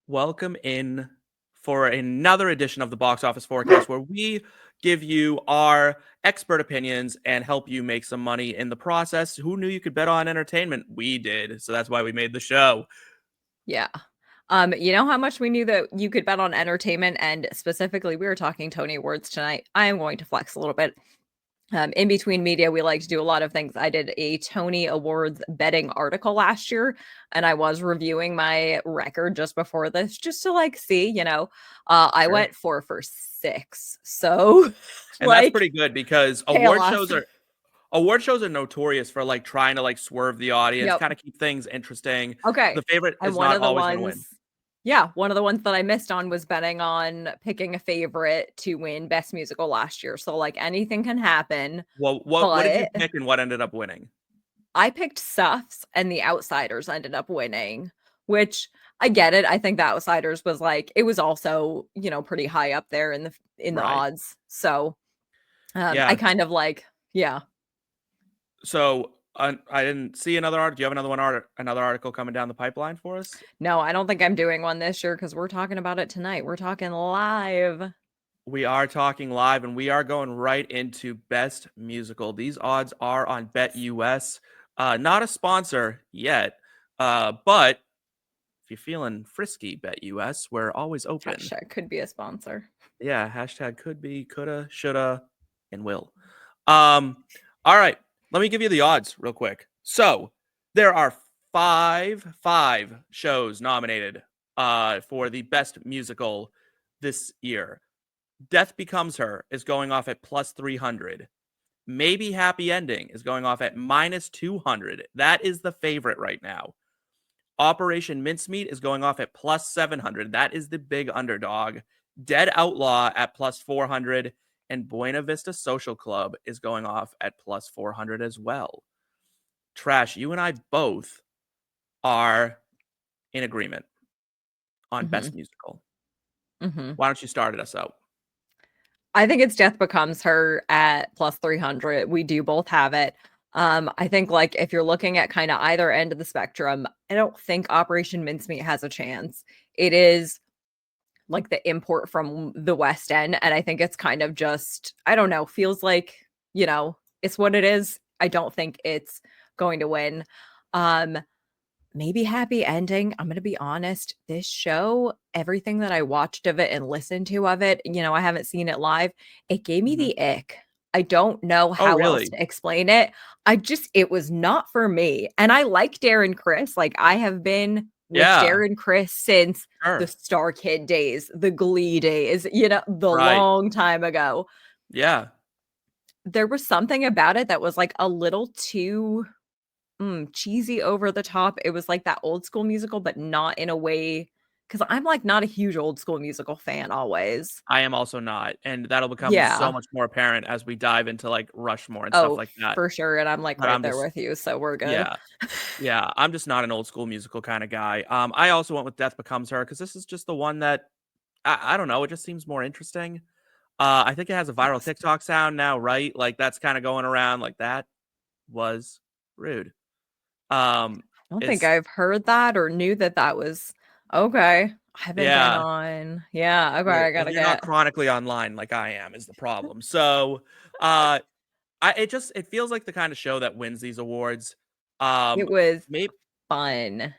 Welcome in for another edition of the Box Office Forecast, where we give you our expert opinions and help you make some money in the process. Who knew you could bet on entertainment? We did. So that's why we made the show. Yeah. You know how much we knew that you could bet on entertainment, and specifically, we were talking Tony Awards tonight. I am going to flex a little bit. In between media, we like to do a lot of things. I did a Tony Awards betting article last year, and I was reviewing my record just before this, just to see, I Sure. went 4 for 6. So, And that's like, pretty good because chaos. award shows are notorious for trying to swerve the audience, Yep. kind of keep things interesting. Okay. The favorite And is not always going to win. one of the ones that I missed on was betting on picking a favorite to win Best Musical last year. So anything can happen, Well, what did you but pick and what ended up winning? I picked Suffs and The Outsiders ended up winning, which I get it. I think The Outsiders was it was also, pretty high up there in the Right. odds. So I Yeah. kind of yeah. So I didn't see another article. Do you have another article coming down the pipeline for us? No, I don't think I'm doing one this year because we're talking about it tonight. We're talking live. We are talking live, and we are going right into Best Musical. These odds are on BetUS. Not a sponsor yet, but if you're feeling frisky, BetUS, we're always open. Hashtag could be a sponsor. Yeah, hashtag could be, coulda, shoulda, and will. All right, let me give you the odds real quick. So there are five shows nominated for the Best Musical this year. Death Becomes Her is going off at plus 300. Maybe Happy Ending is going off at minus 200. That is the favorite right now. Operation Mincemeat is going off at plus 700. That is the big underdog. Dead Outlaw at plus 400. And Buena Vista Social Club is going off at plus 400 as well. Trash, you and I both are in agreement on Best Mm-hmm. Musical. Mm-hmm. Why don't you start us out? I think it's Death Becomes Her at plus 300. We do both have it. I think if you're looking at kind of either end of the spectrum, I don't think Operation Mincemeat has a chance. It is the import from the West End, and I think it's kind of just, I don't know, feels it's what it is. I don't think it's going to win. Um, Maybe Happy Ending. I'm going to be honest. This show, everything that I watched of it and listened to of it, I haven't seen it live. It gave me Mm-hmm. the ick. I don't know Oh, how else really? to explain it. It was not for me. And I like Darren Chris. I have been with Yeah, Darren Chris since the sure. Star Kid days, the Glee days, the Right. long time ago. Yeah. There was something about it that was a little too cheesy, over the top. It was like that old school musical, but not in a way, because I'm not a huge old school musical fan always. I am also not, and that'll become so Yeah. much more apparent as we dive into Rushmore and stuff Oh, like that. for sure. And I'm But right I'm there just with you. So we're good. yeah, yeah, I'm just not an old school musical kind of guy. I also went with Death Becomes Her because this is just the one that I don't know, it just seems more interesting. I think it has a viral Yes. TikTok sound now, right? That's kind of going around. That was rude. I don't think It's I've heard that or knew that that was okay. I haven't been yeah. on. Yeah. Okay. Well, I gotta you're not get chronically online like I am is the problem. So, uh, it feels like the kind of show that wins these awards. it was Maybe fun.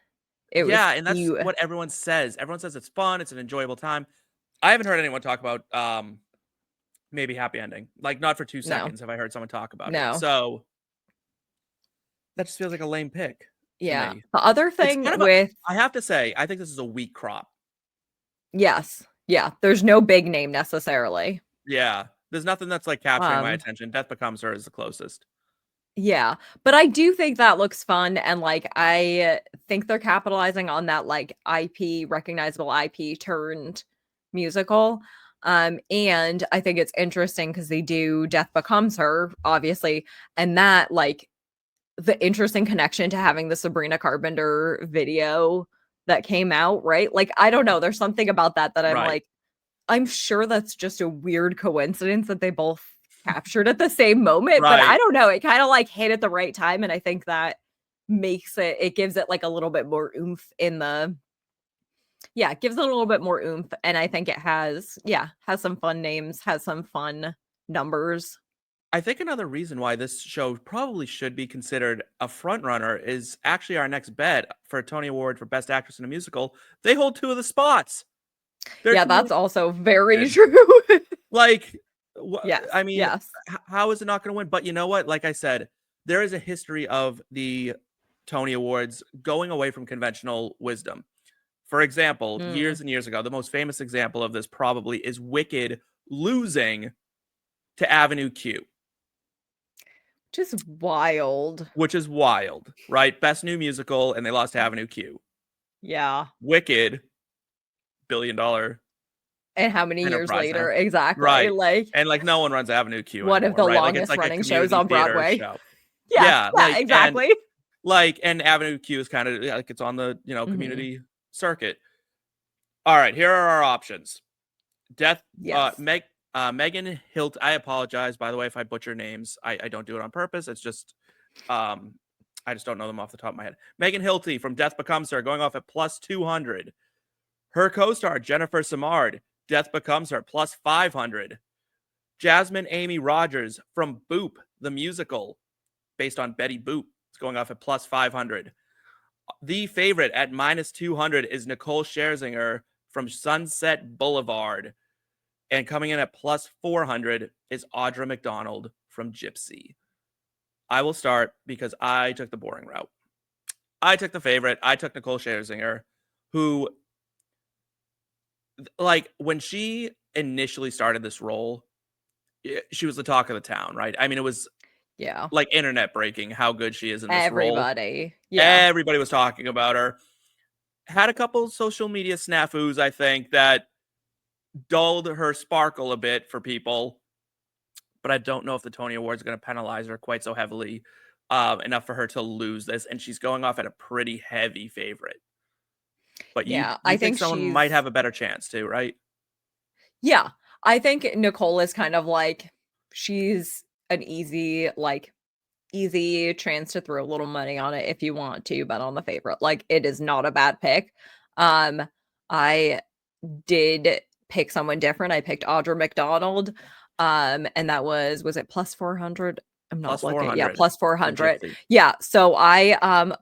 It was yeah, and that's cute. what everyone says. Everyone says it's fun, it's an enjoyable time. I haven't heard anyone talk about maybe Happy Ending. Not for 2 No, seconds have I heard someone talk about it. no. So that just feels like a lame pick to Yeah. me. The other It's thing kind of a with, I have to say, I think this is a weak crop. yes. Yeah. There's no big name necessarily. Yeah. There's nothing that's capturing my Um, attention. Death Becomes Her is the closest. Yeah, but I do think that looks fun, and I think they're capitalizing on that IP, recognizable IP turned musical. And I think it's interesting because they do Death Becomes Her, obviously, and that the interesting connection to having the Sabrina Carpenter video that came out, right? I don't know, there's something about that I'm Right. I'm sure that's just a weird coincidence that they both captured at the same moment, but I Right. don't know. It kind of hit at the right time. And I think that it gives it a little bit more oomph in Yeah, it gives it a little bit more oomph, and I think it has some fun names, has some fun numbers. I think another reason why this show probably should be considered a front runner is actually our next bet for a Tony Award for Best Actress in a Musical. They hold two of the spots. They're Yeah, completely that's also very good. true. Like, Yes, I mean, yes. how is it not going to win? But you know what? Like I said, there is a history of the Tony Awards going away from conventional wisdom. For example, Mm, years and years ago, the most famous example of this probably is Wicked losing to Avenue Q, just wild. which is wild, right? Best new musical, and they lost to Avenue Q. Yeah. Wicked, $1 billion And how many years enterprise now. later? Exactly, Right. like, And like no one runs Avenue Q one of anymore, the right? Like it's longest like a running shows community on theater Broadway. show. Yeah, Yeah, yeah, exactly. and Avenue Q is kind of like it's on the, Mhm. community circuit. All right, here are our options. Death Yes. Megan Hilt. I apologize by the way if I butcher names. I don't do it on purpose. It's just um I just don't know them off the top of my head. Megan Hilty from Death Becomes Her going off at plus 200. Her co-star Jennifer Samard, Death Becomes Her plus 500. Jasmine Amy Rogers from Boop the musical based on Betty Boop. It's going off at plus 500. The favorite at minus 200 is Nicole Scherzinger from Sunset Boulevard. And coming in at plus 400 is Audra McDonald from Gypsy. I will start because I took the boring route. I took the favorite. I took Nicole Scherzinger, who, like, when she initially started this role, she was the talk of the town, right? I mean, it was Yeah. like internet breaking how good she is in this role. Everybody. Yeah. Everybody was talking about her. Had a couple social media snafus, I think, that dulled her sparkle a bit for people. But I don't know if the Tony Award's going to penalize her quite so heavily enough for her to lose this. And she's going off at a pretty heavy favorite. But you Yeah, I you think think someone might she's have a better chance too, right? yeah, I think Nicole is kind of like she's an easy chance to throw a little money on it if you want to bet on the favorite. Like, it is not a bad pick. Um, I did pick someone different. I picked Audra McDonald. And that was it plus 400? I'm not Plus looking. Yeah, 400 plus for 400. Gypsy. Yeah. So I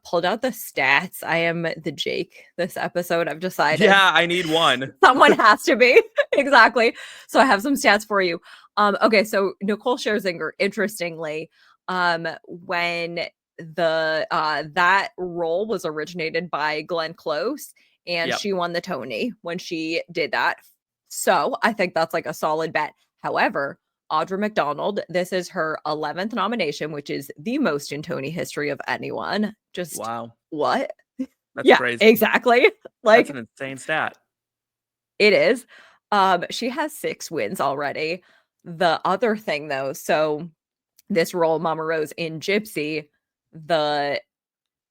pulled out the stats. I am the Jake this episode. I've decided Yeah, I need one. someone has to be. Exactly. So I have some stats for you. Okay, so Nicole Scherzinger, interestingly, when the that role was originated by Glenn Close, and Yep. she won the Tony when she did that. So I think that's like a solid bet. However, Audra McDonald, this is her 11th nomination, which is the most in Tony history of anyone. Just Wow. what? That's Yeah, crazy. exactly. That's Like, an insane stat. it is. She has 6 wins already. The other thing though, so this role, Mama Rose in Gypsy, the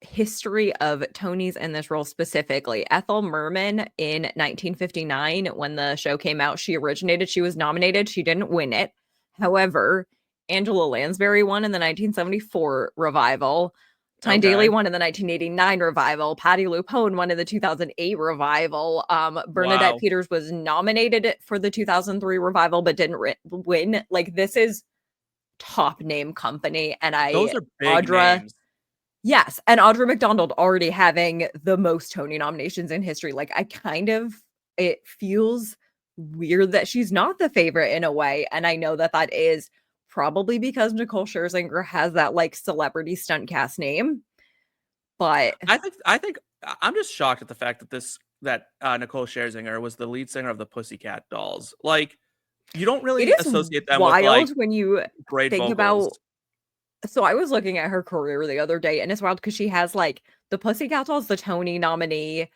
history of Tony's in this role specifically. Ethel Merman in 1959, when the show came out, she originated, she was nominated, she didn't win it. However, Angela Lansbury won in the 1974 revival. Tyne Daly Okay. won in the 1989 revival. Patti LuPone won in the 2008 revival. Bernadette Wow. Peters was nominated for the 2003 revival, but didn't win. Like, this is top name company. And Those are big Audra, names. yes. And Audra McDonald already having the most Tony nominations in history. Like, it feels weird that she's not the favorite in a way. And I know that that is probably because Nicole Scherzinger has that like celebrity stunt cast name. But I think I'm just shocked at the fact that Nicole Scherzinger was the lead singer of the Pussycat Dolls. Like, you don't it really is associate them with wild like when you great think about. vocals. So I was looking at her career the other day, and it's wild because she has like the Pussycat Dolls, the Tony nominee,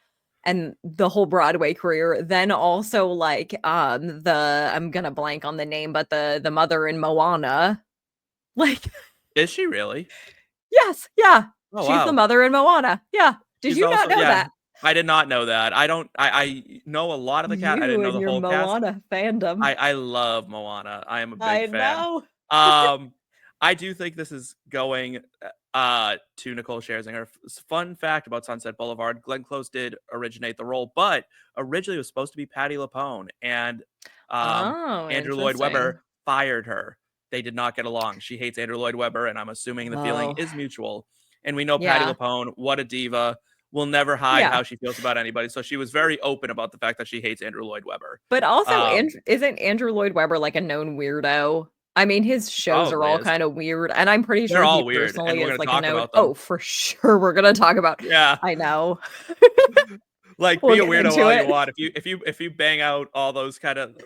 and the whole Broadway career. Then also like the I'm gonna blank on the name, but the mother in Moana. Like, Is she really? yes, yeah. Oh She's the wow. mother in Moana. Yeah. Did She's you not also, know yeah. that? I did not know that. I don't. I know a lot of the cast. I You didn't know and the your whole cast. Moana fandom. I love Moana. I am a big I fan. know. Um, I do think this is going. to Nicole Scherzinger. Fun fact about Sunset Boulevard: Glenn Close did originate the role, but originally it was supposed to be Patti LuPone, and Oh, Andrew Lloyd interesting. Webber fired her. They did not get along. She hates Andrew Lloyd Webber, and I'm assuming the feeling Oh, is mutual. And we know Patti yeah. LuPone, what a diva, will never hide Yeah. how she feels about anybody. So she was very open about the fact that she hates Andrew Lloyd Webber. But also, Um, isn't Andrew Lloyd Webber like a known weirdo? I mean, his shows are Probably all is. kind of weird, and I'm pretty They're sure he all weird, and personally we're is gonna like a talk known. about them. Oh, for sure, we're gonna talk about. Yeah. I know. Like, We'll be a get weirdo into all you it. want. If you bang out all those kind of